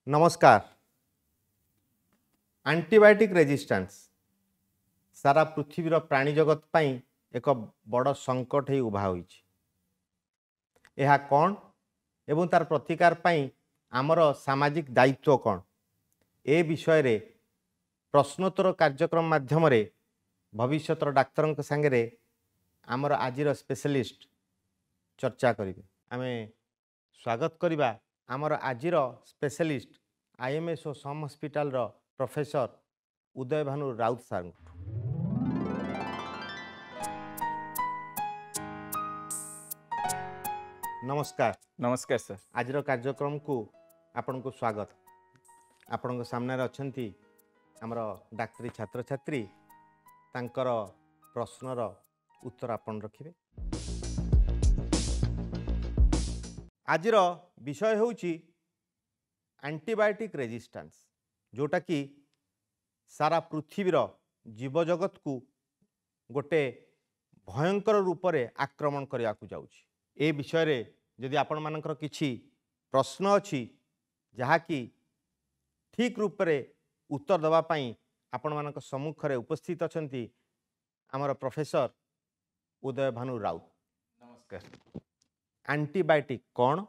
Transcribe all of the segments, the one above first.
नमस्कार। Antibiotic resistance सारा पृथ्वीर प्राणी जगत पाई एक बड़ संकट ही उभा होइछि। यह कौन एवं तार प्रतिकार पाई आमर सामाजिक दायित्व कौन ए विषय रे प्रश्नोत्तर कार्यक्रम माध्यम भविष्यतर डाक्तर सांगे आमर आजिर स्पेशलिस्ट चर्चा करिवे। आमे स्वागत करिबा आमर आजिर स्पेशलिस्ट आईएमएस और सम हॉस्पिटल रो प्रोफेसर उदय भानु राउत सार। नमस्कार। नमस्कार सर। आजिर कार्यक्रम को आपण को स्वागत। आपण सामने अच्छी आमर डाक्तरी छात्र छात्री तांकर प्रश्नर उत्तर आपण रखिबे। आजिर विषय होउची एंटीबायोटिक रेजिस्टेंस, जोटा कि सारा पृथ्वीर जीवजगत को गोटे भयंकर रूप से आक्रमण करने को जाउछि। ए विषय रे यदि आपण मानकर किछि प्रश्न अछि जहा कि ठीक रूप से उत्तर दवा पई आपण मानक सम्मुख रे उपस्थित अछंती आमर प्रोफेसर उदय भानु राउत। नमस्कार। एंटीबायोटिक कौन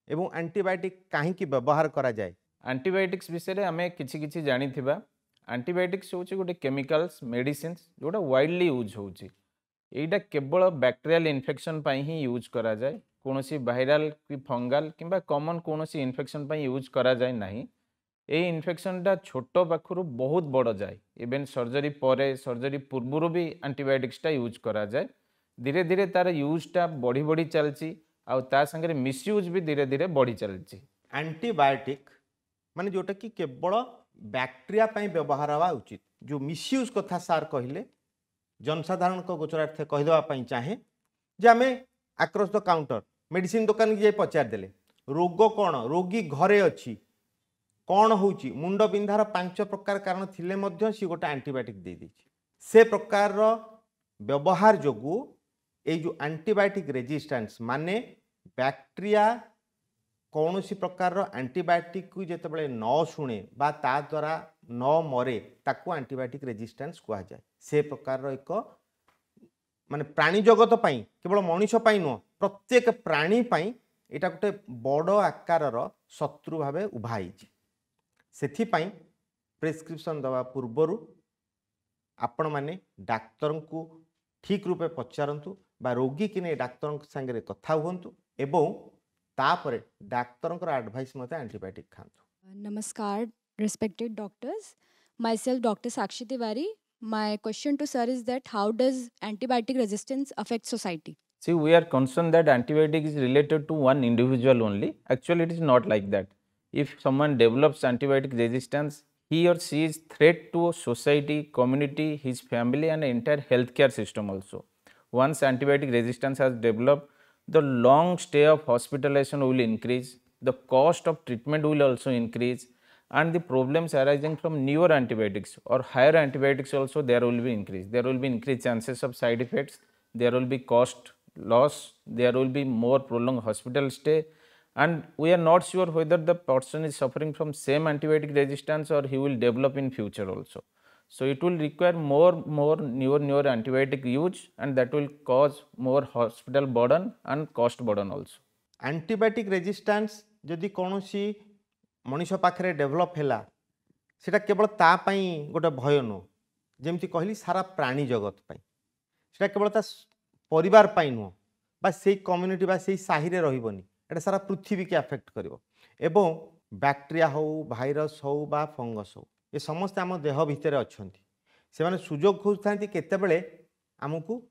एवं एंटीबायोटिक कहीं व्यवहार करा जाए? एंटीबायोटिक्स विषय में आमे किछि किछि जानि थिबा। एंटीबायोटिक्स होछि गोटे केमिकल्स मेडिसिन्स जोटा वाइडली यूज होछि। एटा केवल बैक्टेरियल इन्फेक्शन पई ही यूज करा जाए। कोनोसी वायरल कि फंगल किंबा कॉमन कोनोसी इन्फेक्शन पई यूज करा जाए नाही। ए इन्फेक्शन टा छोटो पाखरु बहुत बड़ जाए। इवन सर्जरी परे सर्जरी पूर्वरु भी एंटीबायोटिक्स टा यूज करा जाए। धीरे धीरे तार यूज टा बढ़ी बढ़ी चलछि आउ ता संगे मिसयूज भी धीरे धीरे बढ़ी चलछि। एंटीबायोटिक माने जोटा कि केवल बैक्टेरिया पई व्यवहार हवा उचित। जो मिसयूज कथा सार कहले जनसाधारण को गोचरार्थ कहीदेवा पई चाहे जे आमे अक्रॉस द काउंटर मेडिसिन दुकान की पचार देले रोग कौन रोगी घरे अच्छी कौन होउची मुंड बिंधार 5 प्रकार कारण थिले मध्य सी गोटे एंटीबायोटिक दे दी से प्रकार व्यवहार जोगु ए जो एंटीबायोटिक रेजिस्टेंस माने बैक्टेरिया कौन सी प्रकार एंटीबायोटिक को जितेबाला न शुणे बा ता द्वारा न मरे ताकू एंटीबायोटिक रेजिस्टेंस कहा जाए। से प्रकार एक माने प्राणी जगत पाई केवल मनुष्य पाई नुह प्रत्येक प्राणी पाई एटा गोटे बड़ आकार शत्रु भावे उभाई। से प्रेस्क्रिप्शन दवा पूर्वर आपण माने डाक्तर को ठीक रूपे पचारतु बा रोगी कि नहीं डाक्तर संगे कथा हुंतु एवं तापरे डाक्तर एडवाइस मते antibiotic खांतु। Namaskar, respected doctors. Myself, Dr. Sakshi Tiwari. My question to sir is that how does antibiotic resistance affect society? See, we are concerned that antibiotic is related to one individual only. Actually, it is not like that. If someone develops antibiotic resistance, he or she is threat to society, community, his family and entire healthcare system also. Once antibiotic resistance has developed, the long stay of hospitalization will increase, the cost of treatment will also increase, and the problems arising from newer antibiotics or higher antibiotics also there will be increase. There will be increased chances of side effects, there will be cost loss, there will be more prolonged hospital stay, and we are not sure whether the person is suffering from same antibiotic resistance or he will develop in future also. So it will require more newer antibiotic use, and that will cause more hospital burden and cost burden also. Antibiotic resistance जदि कौन सी मनुष्य पाखे develop है सेटा केवल तापाई गोटे भय नुह जमती कहली सारा प्राणी जगत पाई सेटा केवल ता परिवार पाई नुह बा से कम्युनिटी बा से साही रे रहिबनी एटा सारा पृथ्वी के अफेक्ट करिवो एवं बैक्टेरिया हो भाइरस हो बा फंगस हो ये समस्त आम देह भितर अच्छी से माने सुजोग खोजता केतेबेले आमको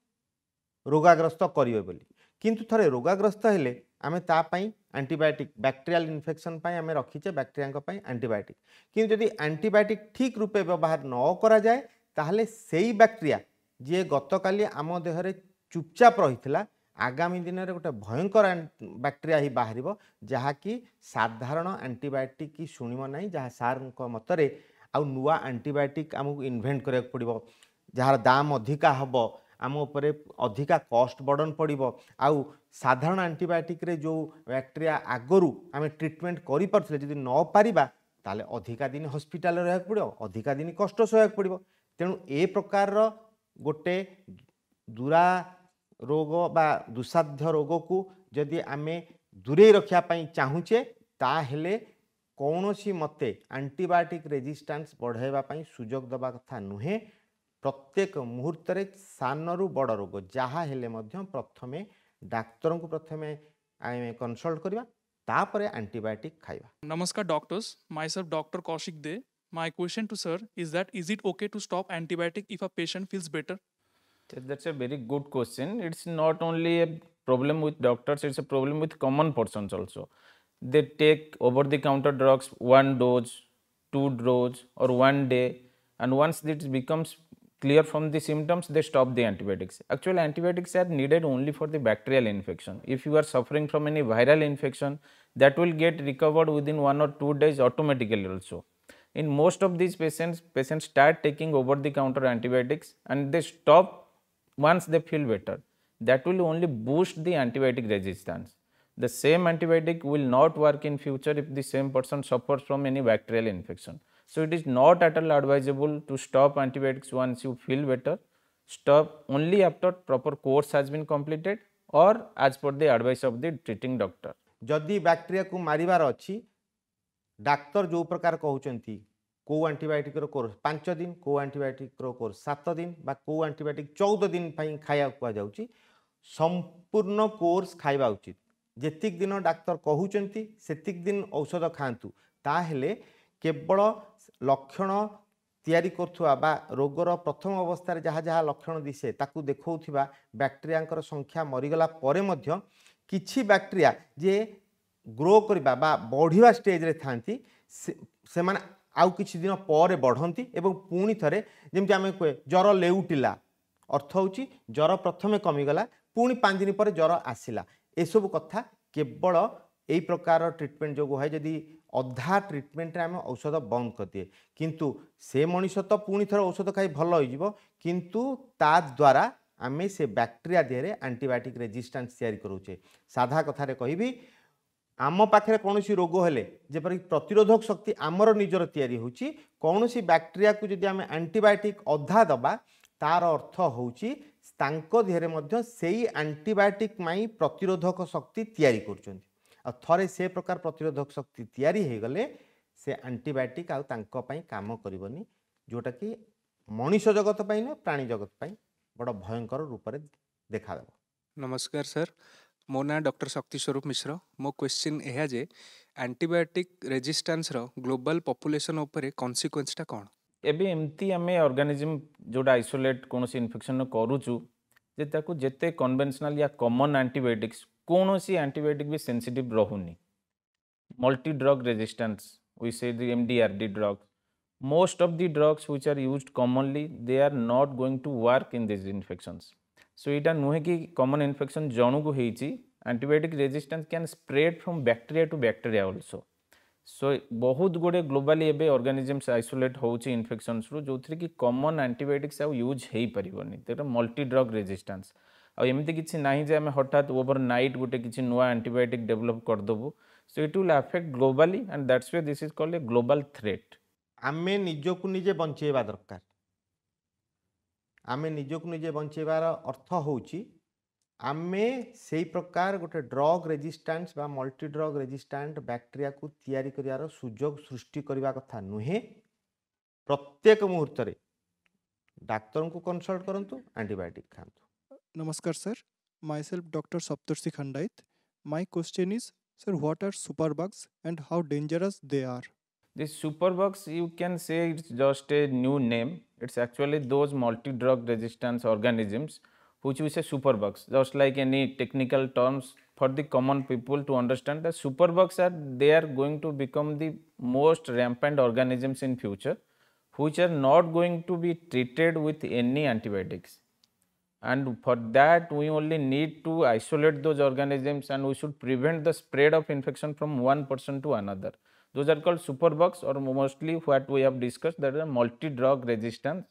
रोगाग्रस्त करेंगे बोली किंतु थरे रोगाग्रस्त हेले आमे तापाई एंटीबायोटिक बैक्टेरियल इन्फेक्शन पाई आमे रखीचे बैक्टेरिया एंटीबायोटिक किंतु यदि एंटीबायोटिक ठीक रूपे व्यवहार न करा जाए ताहले सेही बैक्टेरिया जी गतकाली आम देहरे चुपचाप रही आगामी दिन में गोटे भयंकर बैक्टेरिया ही बाहर जहाँकि साधारण एंटीबायोटिक की शुणव ना जहाँ सार मतरे आउ नुआ एंटीबायोटिक आमको इन्वेंट करा पड़ो जार दाम अधिका हम आम उपरे अधिका कॉस्ट बर्डन पड़ो आउ साधारण एंटीबायोटिक रे जो बैक्टेरिया आगरू आम ट्रीटमेंट करें जदि न पारिबा ताले अधिका दिन हॉस्पिटल रहा पड़ो अधिका दिन कष्ट सहक पड़ो तेणु ए प्रकार गोटे दूरा रोग बा दुसाध्य रोग को जदि आमे दूरे रखापी चाहूचे ताहेले कौनसी मते एंटीबायोटिक रेजिस्टेंस बढ़ाइबापी सुजोग दबा कथा नुहे प्रत्येक मुहूर्त सानरू बड़ रोग जहाँ हेले मध्य प्रथमे डाक्तर को प्रथमे आमे कंसल्ट करवा तापरे एंटीबायोटिक खाइबा। Namaskar doctors, myself Dr. Kaushik De. My question to sir is that is it okay to stop antibiotic if a patient feels better? That's a very good question. It's not only a problem with doctors, it's a problem with common persons also. They take over the counter drugs, one dose, two dose or one day, and once it becomes clear from the symptoms, they stop the antibiotics. Actually, antibiotics are needed only for the bacterial infection. If you are suffering from any viral infection, that will get recovered within 1 or 2 days automatically also. In most of these patients start taking over the counter antibiotics and they stop once they feel better. That will only boost the antibiotic resistance. The same antibiotic will not work in future if the same person suffers from any bacterial infection. So it is not at all advisable to stop antibiotics once you feel better. Stop only after proper course has been completed or as per the advice of the treating doctor. जदि bacteria को मारिबार अच्छी doctor जो प्रकार कहते कौ antibiotic course 5 दिन कौ antibiotic course 7 दिन बा कौ एंटीबायोटिक 14 दिन खाया कहुच्छी संपूर्ण कोर्स खाइबा उचित जेतिक दिन डाक्तर कहते सेतिक दिन औषध खातु ताहेले केवल लक्षण तैयारी करुवा बा रोगर प्रथम अवस्था जहाँ जहाँ लक्षण दिशे ताकू देखौथिबा बैक्टेरिया संख्या मरीगला परे मध्य किछि बैक्टेरिया जे ग्रो करबा बा बढ़िया स्टेज रे थांती से माने आउ किछि दिन पर बढ़ंती एवं पुणी थरे जेमति आमे कहे ज्वर लेउटिला अर्थ होची ज्वर प्रथमे कमीगला पुणी 5 दिन पर ज्वर आसिला एसबु कथा केवल यही प्रकार ट्रिटमेंट जो है जदि अधा ट्रिटमेंट आम औषध बंद कर दिए किंतु से मनीष तो पुणी थर औषध खाई भल हो किंतु ता द्वारा आमे से बैक्टेरिया देहरे एंटीबायोटिक रेजिस्टेंस तैयारी करूचे। साधा कथारे कहबी आम पाखे कौन रोग हेले जेपरि प्रतिरोधक शक्ति आमर निजर तैयारी होची कौन बैक्टेरिया को जदि आमे एंटीबायोटिक अधा दबा तार अर्थ होची तांको देहरे मध्य सेही एंटीबायोटिक माई प्रतिरोधक शक्ति तैयारी करुचंती आ थरे से प्रकार प्रतिरोधक शक्ति तैयारी हो गले से एंटीबायोटिक आउ तांको पई काम करिवनी जोटा कि मनीष जगत पई न प्राणी जगत पई बड़ भयंकर रूप में देखा देबो। नमस्कार सर, मो ना डॉक्टर शक्ति स्वरूप मिश्र। मो क्वेश्चन यह जे एंटीबायोटिक रेजिस्टेंस रो ग्लोबल पॉपुलेशन ऊपर कॉन्सिक्वेंसटा कौन? एबे एमती आमे ऑर्गेनिज्म जोड़ा आइसोलेट कौन इन्फेक्शन करूचु जे ताकू जेते कन्वेंशनल या कॉमन एंटीबायोटिक्स कौन एंटीबायोटिक भी सेंसिटिव रहुनी multi drug resistance we say the MDRD drugs most of the drugs which are used commonly they are not going to work in these infections. So ita nuhe ki common infection janu ko heichi antibiotic resistance can spread from bacteria to bacteria also. So बहुत गुड़े globally एबे organisms isolate होउची infections रो जोथि कि common antibiotics आ use हेई परिबनी तेरा multi drug resistance आ एमती किछि नाही जे हमें हठात ओवरनाइट गोटे किछि नुवा एंटीबायोटिक डेवलप कर दबो so it will affect globally and that's why this is called a global threat. आमे निजको निजे बंचेबा दरकार आमे निजको निजे बंचेबार अर्थ होउची आमे सेही प्रकार गोटे ड्रग रेजिस्टेंस बा मल्टी ड्रग रेजिस्टेंट बैक्टेरिया को तैयारी करियार सुजोग सृष्टि करबा कथा नुहे प्रत्येक मुहूर्त रे डाक्टर को कंसल्ट करंतु एंटीबायोटिक खांतु। नमस्कार sir, myself doctor Saptarshi Khandait. My question is sir what are superbugs and how dangerous they are? This superbugs, you can say it's just a new name. It's actually those multi-drug resistance organisms which we say superbugs. Just like any technical terms for the common people to understand, the superbugs they are going to become the most rampant organisms in future, which are not going to be treated with any antibiotics. And for that we only need to isolate those organisms and we should prevent the spread of infection from one person to another. Those are called superbugs or mostly what we have discussed that is multi-drug resistance.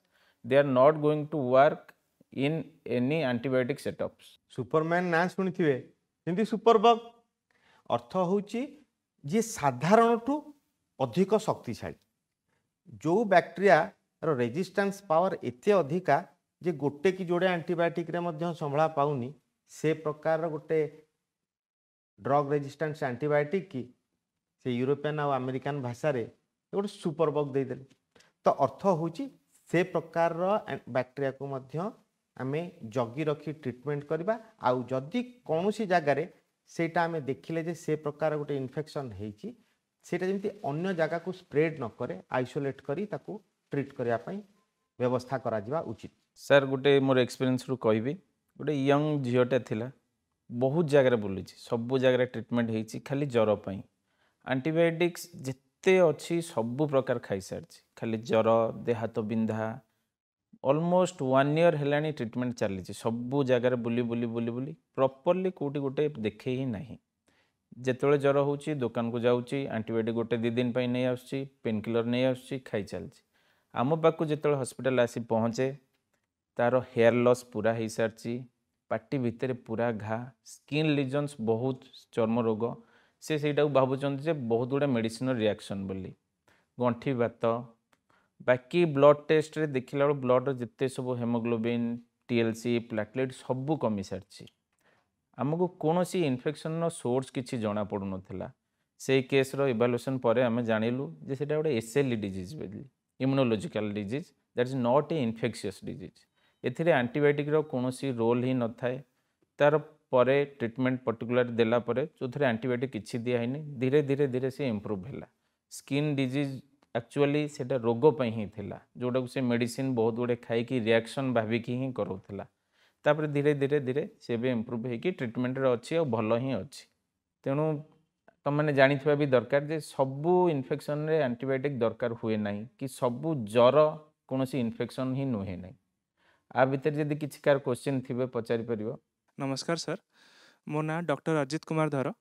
They are not going to work in any antibiotic setups. Superman ना शुणी थे superbug अर्थ हूँ जी साधारण to अधिक शक्तिशाली जो bacteria रो resistance power एते अधिका जे गोटे कि जोड़े एंटीबायोटिक रे मध्य संभाला पाउनी से प्रकार गोटे ड्रग रेजिस्टेंस एंटीबायोटिक की से यूरोपियन और अमेरिकन भाषा रे गोटे सुपर बग दे देले तो अर्थ होची से प्रकार बैक्टेरिया को मध्य आमे जगी रखी ट्रीटमेंट करबा आउ जदि कौनसी जगार सेटा आमे देखिले जे से प्रकार गोटे इन्फेक्शन हेची सेटा जेमती अन्य जगह को स्प्रेड न करे आइसोलेट करी ताकू ट्रीट करबा पई व्यवस्था करा जिबा उचित। सर गोटे मोर एक्सपीरियंस रु कहबी गोटे यंग झीलटे थिला बहुत जगह बुली सब जगह ट्रीटमेंट होती खाली ज्वर पर आंटीबायोटिक्स जिते अच्छी सब प्रकार खाई सारी खाली ज्वर देह हाथ बिंधा ऑलमोस्ट 1 ईयर है ट्रीटमेंट चली सब जगह बुली बुली बुली बुली प्रॉपर्ली कोटी गोटे देखे ही ना जिते ज्वर हो दुकान को जाऊँगी आंटीबायोटिक गोटे 2 दिन नहीं आसुच्ची पेन किलर नहीं आसुच्ची खाई चलती आम पाक जो हॉस्पिटल आसी पहुँचे तार हेयर लॉस पूरा हो सारी पार्टी भितर पूरा घा स्किन लिजन्स बहुत चर्म रोग से भावुँ बहुत गुड़ा मेडिसिन रिएक्शन बोली गंठी बात बाकी ब्लड टेस्ट रे देखला ब्लड जिते सब हेमोग्लोबिन टीएलसी प्लेटलेट सब कमी सारी आमको कौन सी इन्फेक्शन सोर्स किसी जना पड़ू नाला से केस रो इवालुएशन पर आम जानिलु जे सेटा गोटे एसएलई डिजीज बोली immunological disease that is not a infectious disease एथिरे एंटीबायोटिक रो कौन सी रोल ही न थाए तार परे ट्रीटमेंट पर्टिकुलर देला परे जो थे एंटीबायोटिक किसी दिखाई धीरे धीरे धीरे से इम्प्रूव है स्किन डिजीज एक्चुअली सेटा रोग पर ही थिला जोटा से मेडिसिन बहुत गुड़े खाई रिएक्शन भाविकी ही करोला तापर धीरे धीरे धीरे से भी इम्प्रूव होगी ट्रीटमेंट अच्छी और भल ही अच्छी तेणु तुमने जानिथिबा भी दरकार जे सबू इन्फेक्शन रे एंटीबायोटिक दरकार हुए ना कि सबू ज्वर कौन इन्फेक्शन ही नुहे ना आ भितर जदि किसी कार क्वेश्चन थिबे पचारि परिबो। नमस्कार सर, मो ना डॉक्टर अजित कुमार धर।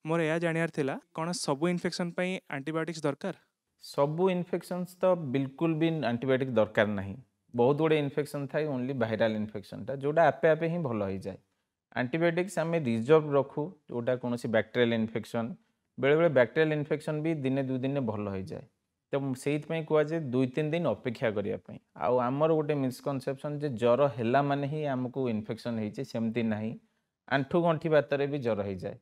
मोर या जानियार थिला कौन सबू इन्फेक्शन पई एंटीबायोटिक्स दरकार? सबू इन्फेक्शंस तो बिल्कुल भी एंटीबायोटिक दरकार नहीं बहुत गुड़े इन्फेक्शन थाए ओनली वायरल इन्फेक्शनटा जोटा आपे आपे ही भल हो जाए एंटीबायोटिक्स आम रिजर्व रखू जोटा कौन बैक्टेरियल इन्फेक्शन बेले बेले बैक्टेरियल इन्फेक्शन भी दिने 2 दिन भल हो जाए तो से कहुए 2-3 दिन अपेक्षा करने आमर गोटे मिसकनसेप्शन जे ज्वर है माने ही आमको इन्फेक्शन होती सेमती ना आंठू गंठी बातर भी ज्वर हो जाए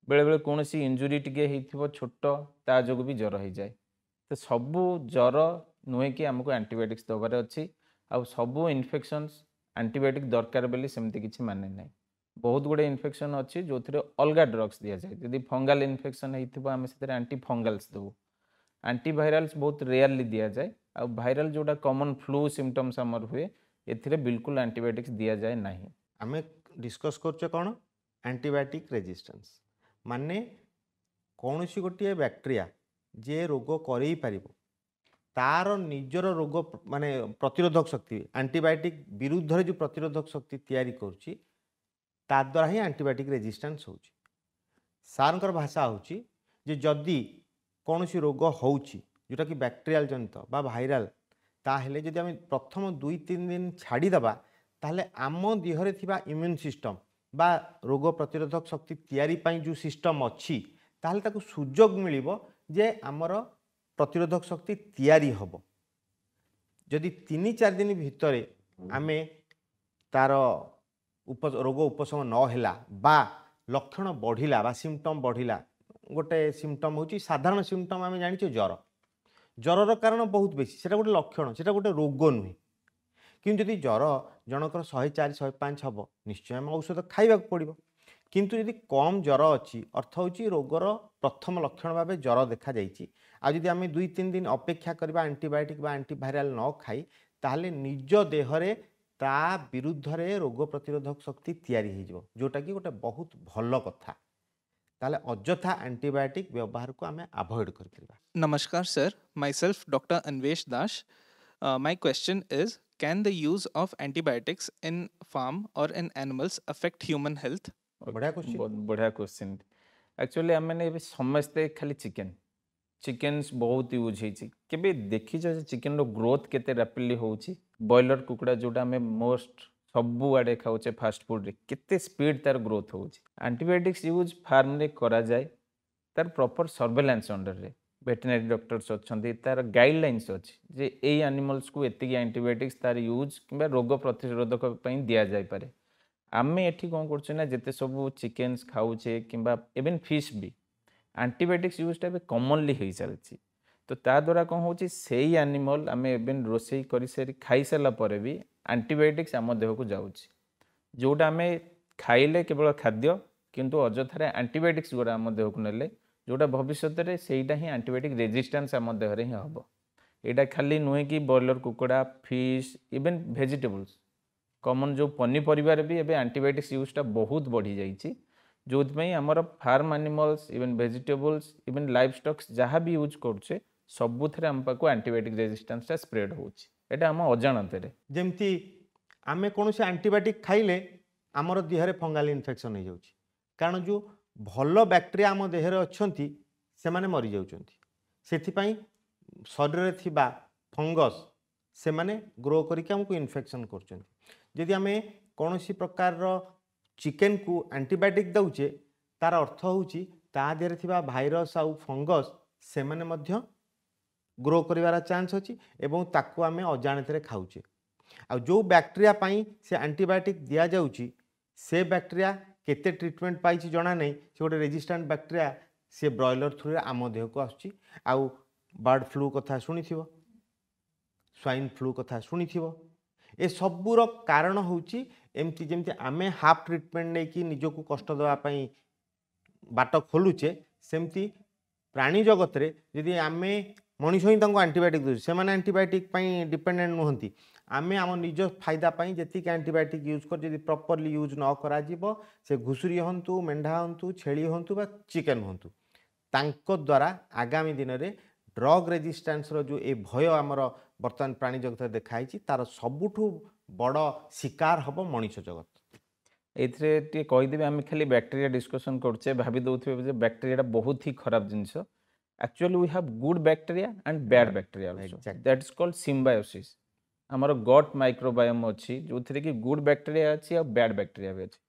बेले बेले कौन इंजुरी टी छोट ता जो भी ज्वर हो जाए तो सबू ज्वर नुहे कि आमको एंटीबायोटिक्स दबार अच्छी आ सबू इन्फेक्शंस एंटीबायोटिक दरकार बोली सेमती किसी माने ना बहुत गुड़े इन्फेक्शन अच्छी जो थे अलग ड्रग्स दि जाए जदि फंगाल इन्फेक्शन होती आम से एंटी फंगाल्स देवु एंटीवायरल्स बहुत रेयरली दि जाए आ वायरल जोटा कॉमन फ्लू सिम्पटम्स आमर हुए एथिरे बिल्कुल एंटीबायोटिक्स दि जाए ना आम डिस्कस कर कौन एंटीबायोटिक रेजिस्टेंस माने कौन सी गोटे बैक्टेरिया जे रोग करई पारिबो तार निजर रोग माने प्रतिरोधक शक्ति एंटीबायोटिक विरुद्ध जो प्रतिरोधक शक्ति तैयारी करुच्ची ता द्वारा ही एंटीबायोटिक रेजिस्टेंस होची सारंकर भाषा होची जे जदि कौन सी रोग होची जोटा कि बैक्टेरियल जनित बा भाइराल ताहेले जदि आम प्रथम 2-3 दिन छाड़ीदबा ताहले आम देहरे थिबा इम्यून सिस्टम बा रोग प्रतिरोधक शक्ति तैयारी पाई जो सिस्टम अच्छी ताहले ताकू सुजोग मिलिबो जे आमर प्रतिरोधक शक्ति तैयारी हबो जदि 3-4 दिन भितर आमे तार रोग उपशम नहला बा लक्षण बढ़िला बा सिम्पटम बढ़िला गोटे सिम्पटम होची साधारण सिम्पटम आम जानी ज्वर ज्वर कारण बहुत बेसी सेटा गोटे लक्षण सेटा गोटे रोग नुहे किंतु जदि ज्वर जनकर 104-105 हम निश्चय आम औषध खाइबा पड़ो किंतु यदि कम ज्वर अच्छी अर्थ होची रोगर प्रथम लक्षण भाव ज्वर देखा जाइए आज आम 2-3 दिन अपेक्षा करबा एंटीबायोटिक बा एंटीवायरल न खाई ताहले निज देहरे ता विरुद्ध रे रोग प्रतिरोधक शक्ति तैयारी हो जोटा कि गोटे बहुत भल कथा ताले अଯଥା एंटीबायोटिक व्यवहार को आम अवॉइड कर। Namaskar sir, myself Dr. Anvesh Dash. My question is, can the use of antibiotics in farm or in animals affect human health? बढ़िया क्वेश्चन बहुत बढ़िया क्वेश्चन एक्चुअली आम मैंने समस्ते खाली चिकेन्स बहुत यूज होबे देखी चिकेन रो ग्रोथ केते रैपिडली होची बॉयलर कुकुड़ा जोटा आम मोस्ट सबू आड़े खाऊे फास्ट फूड रे केते स्पीड तार ग्रोथ होची एंटीबायोटिक्स यूज फार्म रे करा जाए तार प्रॉपर सर्वेलेंस अंडर रे वेटेनरी डॉक्टर्स अच्छी तार गाइडलाइंस अच्छी जे यही एनिमल्स को एतिक एंटीबायोटिक्स तार यूज कि रोग प्रतिरोधक दि जाए आमे एठी कौन करछे जिते सब चिकेन्स खाऊे कि इवन फिश भी एंटीबायोटिक्स यूजटा भी कॉमनली हो चलती तो ता द्वारा कौन हो से एनिमल आम एवं रोषे कर खाई सारा भी एंटीबायोटिक्स आम देह को जाऊँच जोटा आम खाइले केवल खाद्य किंतु अजथार एंटीबायोटिक्स गुड़ा आम देह को नेले जोटा भविष्य में सेटा ही एंटीबायोटिक रेजिस्टेंस आम देहरे ही हम यहाँ खाली नुहे कि ब्रॉयलर कुकुड़ा फिश इवन वेजिटेबल्स कॉमन जो पनीपरिवार भी एबे एंटीबायोटिक्स यूजटा बहुत बढ़ी जाइए जो आमर farm animals even vegetables even life stocks जहाँ भी यूज करुचे सबुथ आम पाक एंटीबायोटिक रेजिस्टेंसटा स्प्रेड होता आम अजाणत जमती आमे कौन से एंटीबायोटिक खाइले आमर देहरे फंगाल इन्फेक्शन हो जाउछि कारण जो भल बैक्टेरिया आम देहरे अच्छंती से माने मरी जाउछंती सेथिपाई शरीर रे थिबा फंगस से माने ग्रो करके हमको इन्फेक्शन करछंती जदि आमे कौन सी प्रकार चिकेन को एंटीबायोटिक दउचे तार अर्थ होउछि ता देहरे थिबा भाइरस आउ फंगस से माने मध्य ग्रो करिवार चांस अछि एवं ताकू आमे अजाणत खाऊचे आ जो बैक्टेरिया पाई से एंटीबायोटिक दिया जाउछि से बैक्टेरिया केते ट्रीटमेंट पाई जना नहीं से गोटे रेजिस्टेंट बैक्टेरिया से ब्रॉयलर थ्रू आम देह को आसुछि आउ बर्ड फ्लू कथा शुणी स्वाइन फ्लू कथा शुणी ए सबूर कारण होउछि एमती जेमती आमे हाफ ट्रीटमेंट नहीं कि निजको कष्ट देवाई बाट खोलुचे सेमती प्राणी जगत रे यदि आमे मनीष ही एंटीबायोटिक दूसरे से मैंने एंटीबायोटिक डिपेंडेंट नुहति आमे आम निज फायदा जी एंटीबायोटिक यूज कर जब प्रॉपर्ली यूज न करा से घुसुरी हंतु मेंढा हंतु छेली हंतु बा चिकेन हंतु तांको द्वारा आगामी दिन में ड्रग रेजिस्टेंस रो जो ए भय आमर बर्तमान प्राणी जगत देखाई तार सबुठु बड़ शिकार हम मनीष जगत ये कहीदेवी आम खाली बैक्टेरिया डिस्कसन करछे भाभी दउथिबे बैक्टेरिया बहुत ही खराब जिनस actually we have good bacteria and bad bacteria that is called symbiosis आमर गट माइक्रोबायोम अच्छी जो थी कि गुड बैक्टेरिया अच्छी और बैड बैक्टेरिया भी अच्छी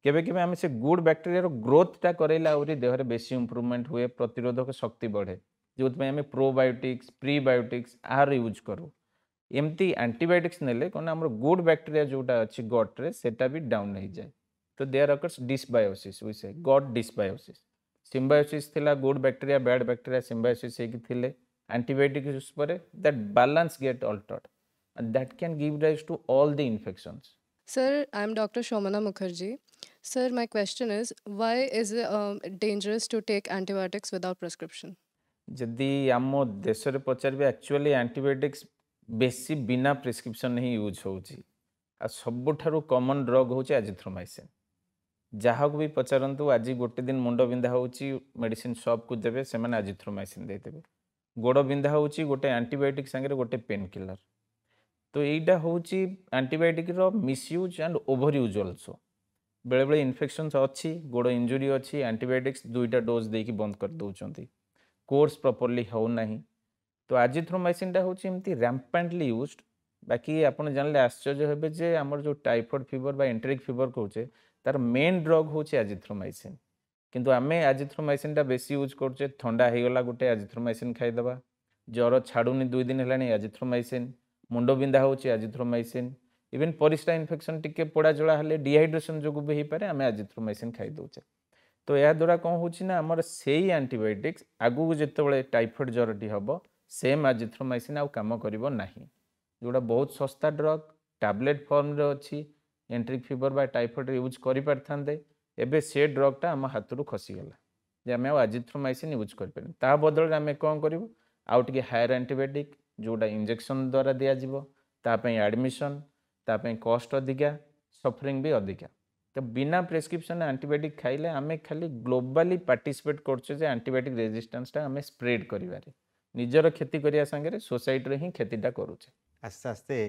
केबे केबे आम से गुड बैक्टेरिया ग्रोथटा करैला आउरी देहरे बेसी इंप्रूवमेंट हुए प्रतिरोधक शक्ति बढ़े जो आम प्रोबायोटिक्स प्रीबायोटिक्स आर यूज करूँ एमती एंटीबायोटिक्स नेले कौन आम गुड बैक्टेरिया जोटा अच्छी गट्रे सेटा भी डाउन हो जाए तो there occurs dysbiosis we say gut dysbiosis symbiosis थिला good bacteria bad bacteria symbiosis थिले एंटीबायोटिक यूज पर that balance get altered and that can give rise to all the infections. Sir, I'm Dr. Shomana Mukherjee. Sir, my question is, why is it dangerous to take antibiotics without prescription? जदि आम देश में पचारे actually antibiotics बेसी बिना prescription ही use होची आ सबुठारु common drug होची azithromycin जहाँ को भी पचारतु आज गोटे दिन मुंड बिंधा होची मेडिसिन शॉप को देवे से माने एजिथ्रोमाइसिन देदेवे गोड़ बिंधा होची गोटे एंटीबायोटिक संगे गोटे पेन किलर तो यहीटा हूँ antibiotic misuse and over use also बेले बेले इन्फेक्शंस अच्छी गोड़ इंजुरी अच्छी एंटीबायोटिक्स दुईटा डोज देकी बंद कर दौरान कोर्स प्रॉपर्ली होना तो एजिथ्रोमाइसिनटा हूँ एमती रैम्पेंटली यूज बाकी आप जानले आश्चर्य हेबे जे आमर जो टाइफॉइड फीवर बा एंटेरिक फीवर कहे तार मेन ड्रग हूँ एजिथ्रोमाइसिन किंतु आमे एजिथ्रोमाइसिनटा बेसी यूज करछे ठंडा होगला गोटे एजिथ्रोमाइसिन खाईदेवा ज्वर छाड़ूनी 2 दिन है एजिथ्रोमाइसिन मुंड बिंधा होची एजिथ्रोमाइसिन इवन परिस्रा इन्फेक्शन टिके पोड़ा जला हेले डिहाइड्रेशन जो भी हो पारे आम एजिथ्रोमाइसिन खाई दौचे तो यह द्वारा कौन होची आमर से एंटीबायोटिक्स आगू जिते टाइफॉइड ज्वरटी हम सेम एजिथ्रोमाइसिन आउ काम करिवो नाही जोड़ा बहुत सस्ता ड्रग टैबलेट फॉर्म रे अच्छी एंट्रिक फीवर बा टाइफॉइड यूज करि पारथांदे एबे से ड्रगटा आम हाथरू खसीगला जे आम एजिथ्रोमाइसिन यूज करें ता बदल आम कौन करूँ आउ टिके हायर एंटीबायोटिक जोटा इंजेक्शन द्वारा दिज्व तापाई एडमिशन तापाई कॉस्ट अधिका सफरिंग भी अधिका तो बिना प्रेस्क्रिप्शन एंटीबायोटिक खाइले आम खाली ग्लोबाली पार्टिसिपेट करछे एंटीबायोटिक रेजिस्टेंसटा आम स्प्रेड करिवारे निजर क्षति करिया संगे सोसाइटी ही क्षतिटा करूचे आस्ते आस्ते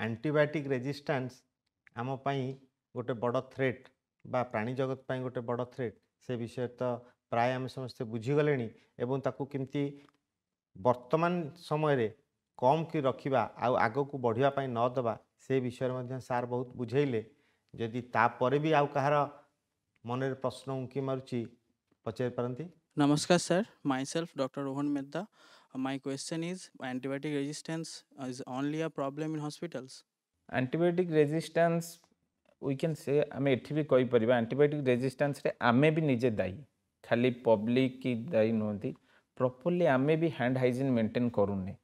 एंटीबायोटिक रेजिस्टेंस आम पाई गोटे बड़ थ्रेट बा प्राणी जगत पाई गोटे बड़ थ्रेट से विषय तो प्राय आम समस्ते बुझीगले एवं ताकू केमती वर्तमान समय कम कि रखा आग को बढ़ापी न दबा से विषय में सार बहुत बुझेले जदि तापर भी आउ कहार मन प्रश्न उंकी मारुची पचारि पारती Namaskar, sir. Myself, Dr. Rohan Mehta. My question is antibiotic resistance is only a problem in hospitals? antibiotic resistance we can say आम एठी भी कही परिबा antibiotic resistance रे आमे भी निजे दायी खाली पब्लिक की दायी नहती प्रॉपर्ली आमे भी हैंड हाइजीन मेंटेन करूने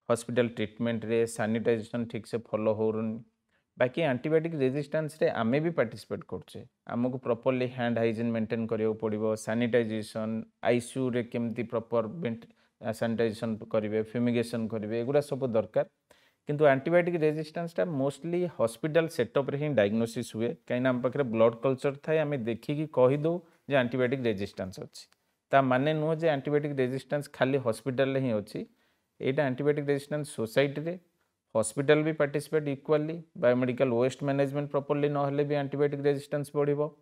हॉस्पिटल ट्रीटमेंट रे सैनिटाइजेशन ठीक से फॉलो होरुनी बाकी एंटीबायोटिक रेजिस्टेंस रे आमे भी पार्टिसिपेट करछे आमको प्रॉपर्ली हैंड हाइजीन मेंटेन करियो पड़िबो सैनिटाइजेशन आईसीयू रे केमती प्रॉपर सैनिटाइजेशन करिवे फ्यूमिगेशन करिवे एगुरा सब दरकार किंतु एंटीबायोटिक रेजिस्टेंसटा मोस्टली हॉस्पिटल सेटअप रे ही डायग्नोसिस हुए कहीं आम पाखे ब्लड कल्चर थाए आम देखिकी कहीदौ जे एंटीबायोटिक रेजिस्टेंस अच्छी ता माने नुह जे एंटीबायोटिक रेजिस्टेंस खाली हॉस्पिटल रे ही अच्छी एटा एंटीबायोटिक रेजिस्टेंस सोसाइटी रे हॉस्पिटल भी participate equally biomedical waste management properly नहले भी एंटीबायोटिक रेजिस्टेंस बढ़िबो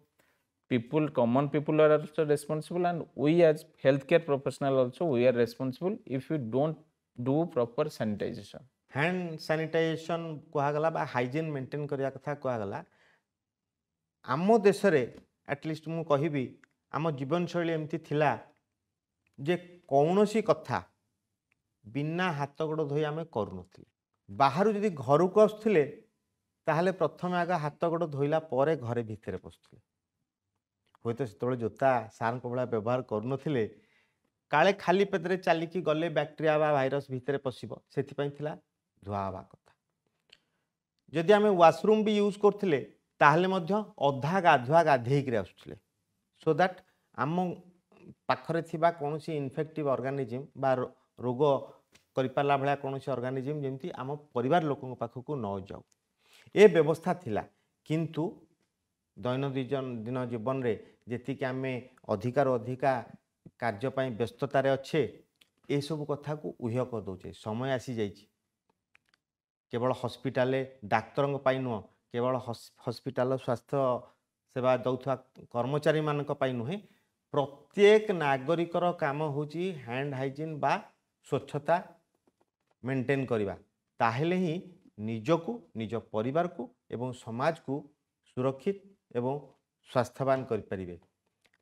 people common people are also responsible and we as healthcare professional also we are responsible if we don't do proper sanitization hand sanitization कहगला बा hygiene maintain करिया कथा कहगला आम देश रे एटलिस्ट मु कहिबी आम जीवन शैली एमती थिला जे कौनसी कथा बिना हाथ गोड़ धोई आम करूनथिले बाहर जदि घर को आसुथिले ताहले प्रथम आगे हाथ गोड़ धोइला परे घरे भितरे पशुथिले हुए से जोता सार भाया व्यवहार करूनथिले काले खाली पेटरे चलिकी गले बैक्टेरिया बा भाइरस भितरे पशिबो सेथिपई थिला धुआ हवा कथा जदि आम वाशरूम भी यूज करथिले ताहले मध्य अधा गाधुआ गाधेइक आसुथिले सो दैट आम पाखरे थिबा कोनोसी इन्फेक्टिव ऑर्गेनिज्म बा रोग करिपाला भला कोनोसी ऑर्गेनिज्म जेमती आम परिवार लोकन पाखकु न जाऊ ए व्यवस्था थिला किंतु दैनंदिन जीवन रे जेतिक आम अधिकार अधिका कार्यपाई व्यस्ततार अच्छे ये सब कथा को उह्य कर दौचे समय आसी जाइए केवल हॉस्पिटल डाक्तर नुह केवल हॉस्पिटल स्वास्थ्य सेवा दौथवा कर्मचारी मानक नुहे प्रत्येक नागरिकर काम होची हैंड हाइजीन बा स्वच्छता मेंटेन करवा ताहले ही निजको निज परिवार को एवं समाज को सुरक्षित एवं स्वास्थ्यवान करें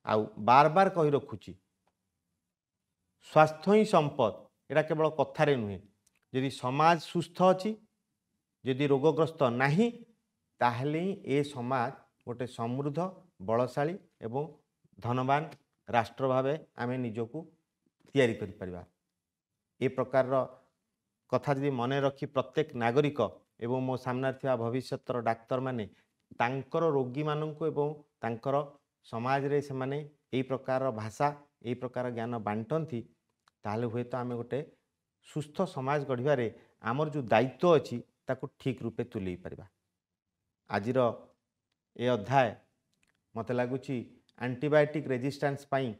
आउ बार बार कही रखुची स्वास्थ्य ही संपद एटा केवल कथारे नुहे यदि समाज सुस्थ अच्छी यदि रोगग्रस्त नहीं ताहले ही ए समाज गोटे समृद्ध बलशाली एवं धनवान राष्ट्र भावे आमे निजको तैयारी करि परिबा ए प्रकार कथा यदि मन रखी प्रत्येक नागरिक एवं मो सामने थिबा भविष्यतर डाक्तर माने तांकर रोगी माननकु एवं तांकर समाज रे से माने ए प्रकार भाषा ए प्रकार ज्ञान बांटंती ताहले हुए तो आम गोटे सुस्थ समाज गढ़वे आमर जो दायित्व अच्छी ताको ठीक रूपे तुले पारिबा आजिर ए अध्याय मते लगुच एंटीबायोटिक रेजिस्टेंस पाई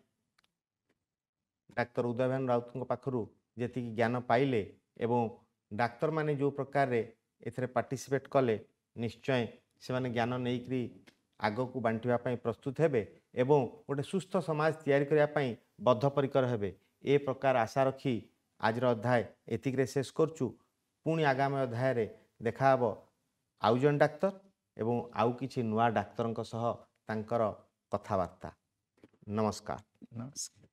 डाक्तर उदयभान राउत पाखरु जेति ज्ञान पाइले एवं डाक्तर माने जो प्रकार एथरे पार्टिसिपेट कले निश्चय से माने ज्ञान नहीं आग को बांटिबा पई प्रस्तुत हेबे एवं गोटे सुस्थ समाज तैयारी करिया पई बद्धपरिकर हेबे ए प्रकार आशा रखी आज अध्याय एतिक रे शेष करचु पुणी आगामी अध्याय रे देखा हबो आउ जन डाक्तर एवं आउ किछि नुआ डाक्तरंक सह तांकर कथाबार्ता नमस्कार।